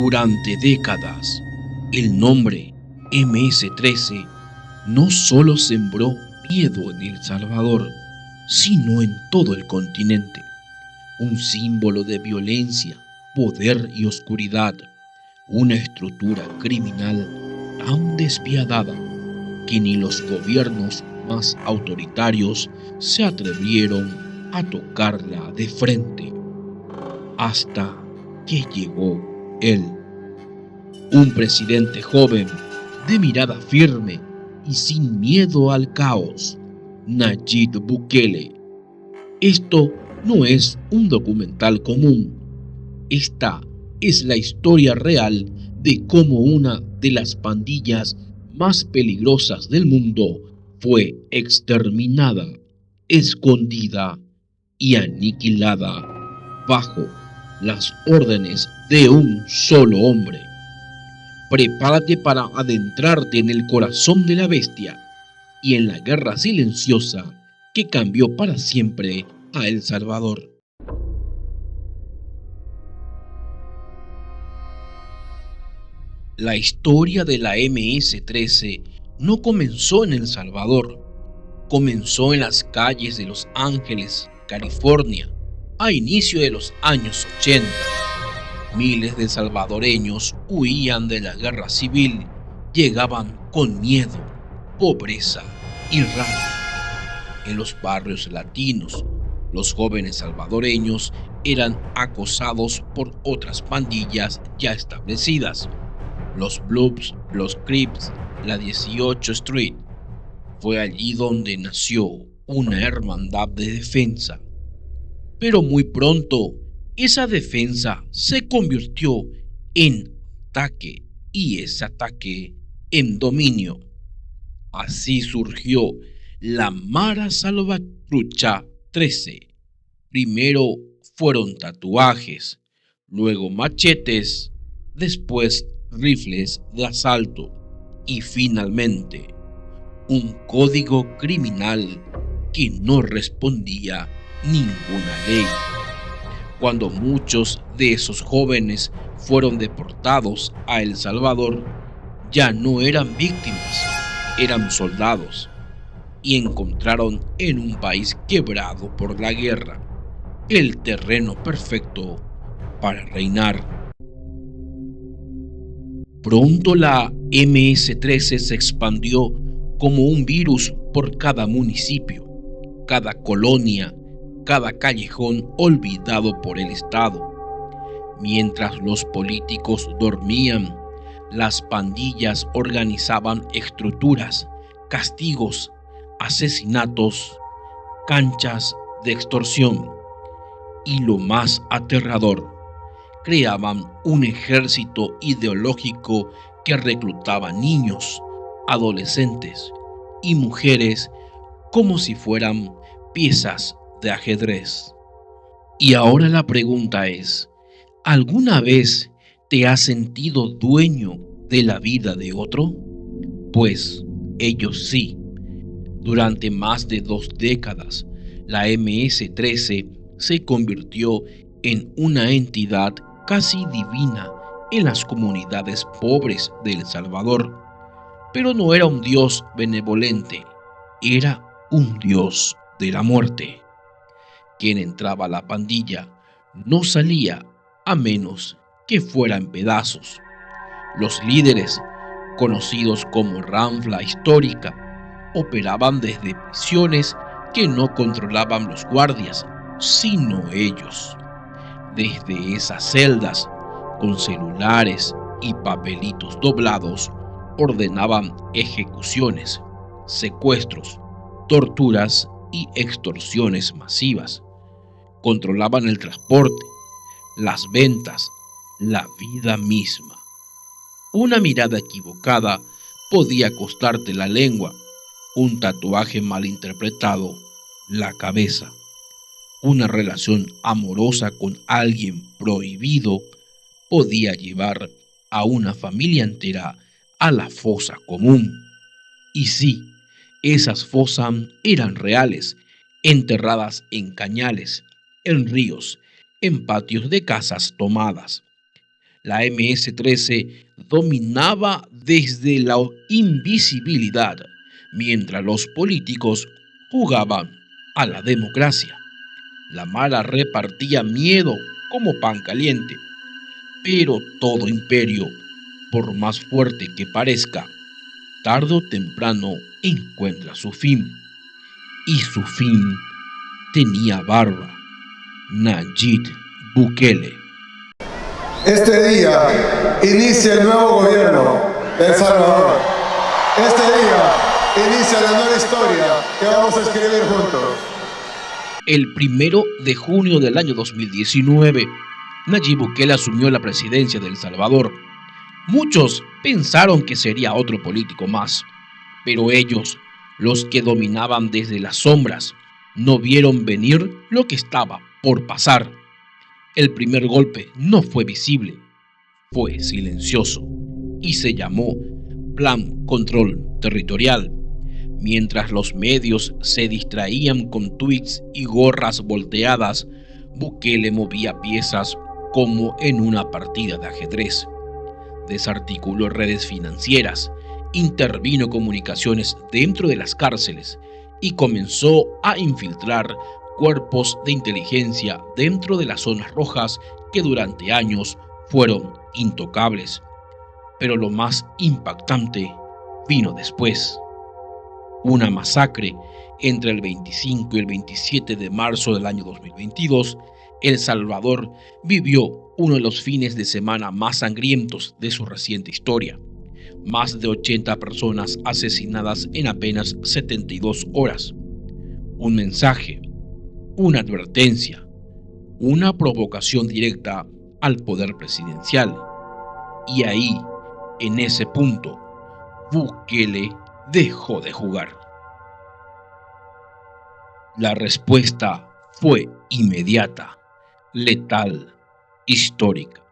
Durante décadas, el nombre MS-13 no solo sembró miedo en El Salvador, sino en todo el continente. Un símbolo de violencia, poder y oscuridad, una estructura criminal tan despiadada que ni los gobiernos más autoritarios se atrevieron a tocarla de frente, hasta que llegó él, un presidente joven, de mirada firme y sin miedo al caos, Nayib Bukele. Esto no es un documental común. Esta es la historia real de cómo una de las pandillas más peligrosas del mundo fue exterminada, escondida y aniquilada bajo las órdenes de un solo hombre. Prepárate para adentrarte en el corazón de la bestia y en la guerra silenciosa que cambió para siempre a El Salvador. La historia de la MS-13 no comenzó en El Salvador, comenzó en las calles de Los Ángeles, California, a inicio de los años 80. Miles de salvadoreños huían de la guerra civil, llegaban con miedo, pobreza y rabia. En los barrios latinos, los jóvenes salvadoreños eran acosados por otras pandillas ya establecidas, los Bloods, los Crips, la 18 Street. Fue allí donde nació una hermandad de defensa. Pero muy pronto, esa defensa se convirtió en ataque y ese ataque en dominio. Así surgió la Mara Salvatrucha 13. Primero fueron tatuajes, luego machetes, después rifles de asalto y finalmente un código criminal que no respondía ninguna ley. Cuando muchos de esos jóvenes fueron deportados a El Salvador, ya no eran víctimas, eran soldados, y encontraron en un país quebrado por la guerra el terreno perfecto para reinar. Pronto la MS-13 se expandió como un virus por cada municipio, cada colonia, cada callejón olvidado por el Estado. Mientras los políticos dormían, las pandillas organizaban estructuras, castigos, asesinatos, canchas de extorsión y, lo más aterrador, creaban un ejército ideológico que reclutaba niños, adolescentes y mujeres como si fueran piezas de ajedrez. Y ahora la pregunta es, ¿alguna vez te has sentido dueño de la vida de otro? Pues ellos sí. Durante más de 2 décadas, la MS-13 se convirtió en una entidad casi divina en las comunidades pobres de El Salvador. Pero no era un Dios benevolente, era un Dios de la muerte. Quien entraba a la pandilla no salía a menos que fuera en pedazos. Los líderes, conocidos como Ranfla Histórica, operaban desde prisiones que no controlaban los guardias, sino ellos. Desde esas celdas, con celulares y papelitos doblados, ordenaban ejecuciones, secuestros, torturas y extorsiones masivas. Controlaban el transporte, las ventas, la vida misma. Una mirada equivocada podía costarte la lengua, un tatuaje malinterpretado, la cabeza. Una relación amorosa con alguien prohibido podía llevar a una familia entera a la fosa común. Y sí, esas fosas eran reales, enterradas en cañales, en ríos, en patios de casas tomadas. La MS-13 dominaba desde la invisibilidad, mientras los políticos jugaban a la democracia. La mala repartía miedo como pan caliente, pero todo imperio, por más fuerte que parezca, tarde o temprano encuentra su fin. Y su fin tenía barba: Nayib Bukele. Este día inicia el nuevo gobierno de El Salvador. Este día inicia la nueva historia que vamos a escribir juntos. El 1 de junio del año 2019, Nayib Bukele asumió la presidencia de El Salvador. Muchos pensaron que sería otro político más, pero ellos, los que dominaban desde las sombras, no vieron venir lo que estaba por pasar. El primer golpe no fue visible, fue silencioso y se llamó Plan Control Territorial. Mientras los medios se distraían con tweets y gorras volteadas, Bukele movía piezas como en una partida de ajedrez. Desarticuló redes financieras, intervino comunicaciones dentro de las cárceles y comenzó a infiltrar cuerpos de inteligencia dentro de las zonas rojas que durante años fueron intocables. Pero lo más impactante vino después. Una masacre entre el 25 y el 27 de marzo del año 2022, El Salvador vivió uno de los fines de semana más sangrientos de su reciente historia. Más de 80 personas asesinadas en apenas 72 horas. Un mensaje, una advertencia, una provocación directa al poder presidencial. Y ahí, en ese punto, Bukele dejó de jugar. La respuesta fue inmediata, letal, histórica.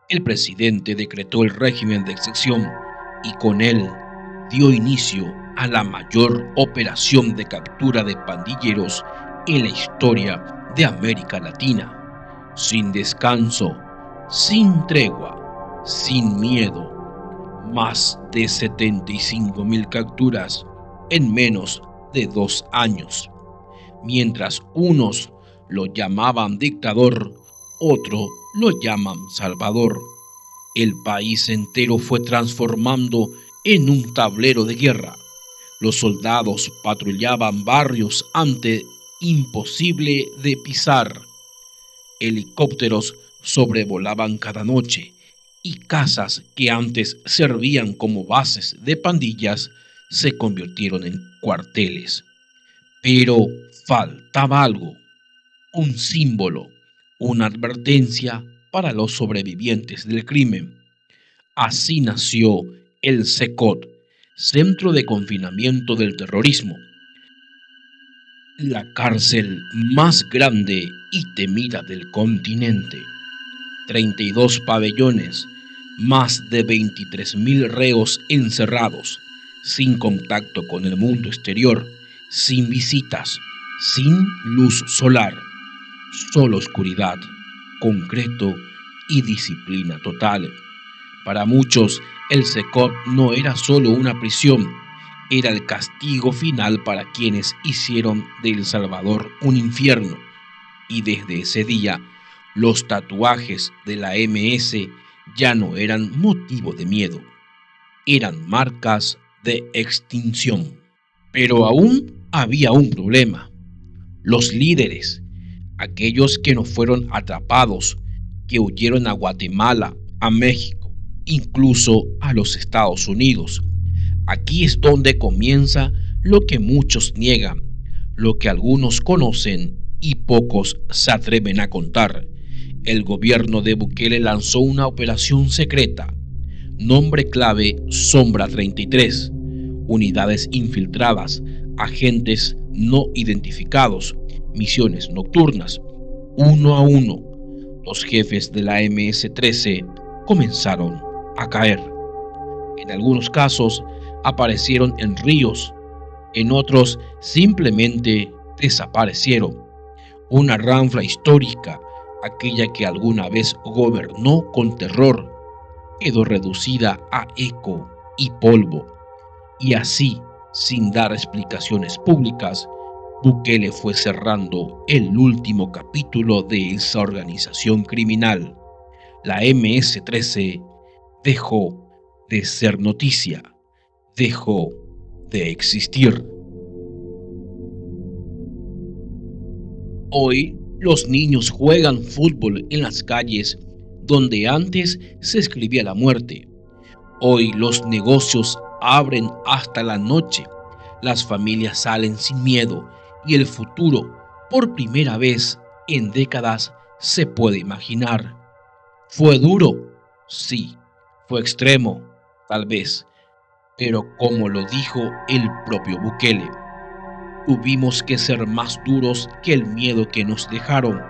El presidente decretó el régimen de excepción y con él dio inicio a la mayor operación de captura de pandilleros en la historia de América Latina, sin descanso, sin tregua, sin miedo. Más de 75,000 capturas en menos de 2 años. Mientras unos lo llamaban dictador, otros lo llaman salvador. El país entero fue transformando en un tablero de guerra. Los soldados patrullaban barrios antes imposible de pisar. Helicópteros sobrevolaban cada noche y casas que antes servían como bases de pandillas se convirtieron en cuarteles. Pero faltaba algo, un símbolo, una advertencia para los sobrevivientes del crimen. Así nació el CECOT, Centro de Confinamiento del Terrorismo, la cárcel más grande y temida del continente. 32 pabellones, más de 23,000 reos encerrados, sin contacto con el mundo exterior, sin visitas, sin luz solar, solo oscuridad, concreto y disciplina total. Para muchos, el CECOT no era solo una prisión, era el castigo final para quienes hicieron de El Salvador un infierno. Y desde ese día, los tatuajes de la MS ya no eran motivo de miedo, eran marcas de extinción. Pero aún había un problema. Los líderes, aquellos que no fueron atrapados, que huyeron a Guatemala, a México, incluso a los Estados Unidos. Aquí es donde comienza lo que muchos niegan, lo que algunos conocen y pocos se atreven a contar. El gobierno de Bukele lanzó una operación secreta, nombre clave Sombra 33, unidades infiltradas, agentes no identificados, misiones nocturnas. Uno a uno, los jefes de la MS-13 comenzaron a caer. En algunos casos aparecieron en ríos, en otros simplemente desaparecieron. Una ranfla histórica aquella que alguna vez gobernó con terror, quedó reducida a eco y polvo. Y así, sin dar explicaciones públicas, Bukele fue cerrando el último capítulo de esa organización criminal. La MS-13 dejó de ser noticia, dejó de existir. Hoy, los niños juegan fútbol en las calles donde antes se escribía la muerte. Hoy los negocios abren hasta la noche, las familias salen sin miedo y el futuro, por primera vez en décadas, se puede imaginar. ¿Fue duro? Sí. ¿Fue extremo? Tal vez. Pero como lo dijo el propio Bukele, tuvimos que ser más duros que el miedo que nos dejaron.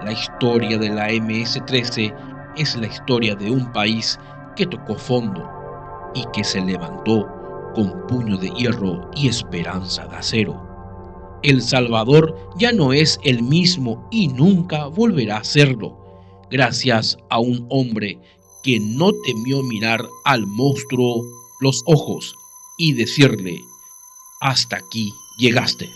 La historia de la MS-13 es la historia de un país que tocó fondo y que se levantó con puño de hierro y esperanza de acero. El Salvador ya no es el mismo y nunca volverá a serlo, gracias a un hombre que no temió mirar al monstruo los ojos y decirle: hasta aquí llegaste.